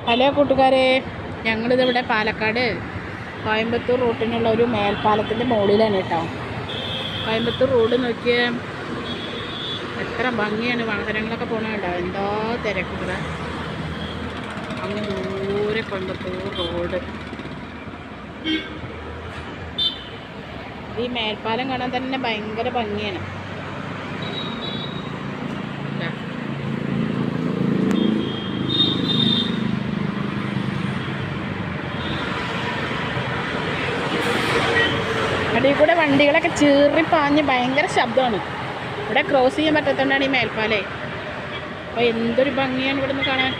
Hello കൂട്ടുകാരെ, ഞങ്ങളിതിവിടെ പാലക്കാട് കോയമ്പത്തൂർ റൂട്ടിനുള്ള ഒരു മേൽപ്പാലത്തിൻ്റെ മുകളിലാണ് കേട്ടോ. കോയമ്പത്തൂർ റോഡ് നോക്കിയ എത്ര ഭംഗിയാണ്, വാഹനങ്ങളൊക്കെ പോകണുണ്ടോ, എന്തോ തിരക്കുക. അങ്ങ് ദൂരെ കോയമ്പത്തൂർ റോഡ്. ഈ മേൽപ്പാലം കാണാൻ തന്നെ ഭയങ്കര ഭംഗിയാണ്. അടിയിൽ കൂടെ വണ്ടികളൊക്കെ ചീറിപ്പാഞ്ഞ് ഭയങ്കര ശബ്ദമാണ്. ഇവിടെ ക്രോസ് ചെയ്യാൻ പറ്റാത്തതുകൊണ്ടാണ് ഈ മേൽപ്പാലേ. അപ്പോൾ എന്തൊരു ഭംഗിയാണ് ഇവിടെ നിന്ന് കാണാൻ.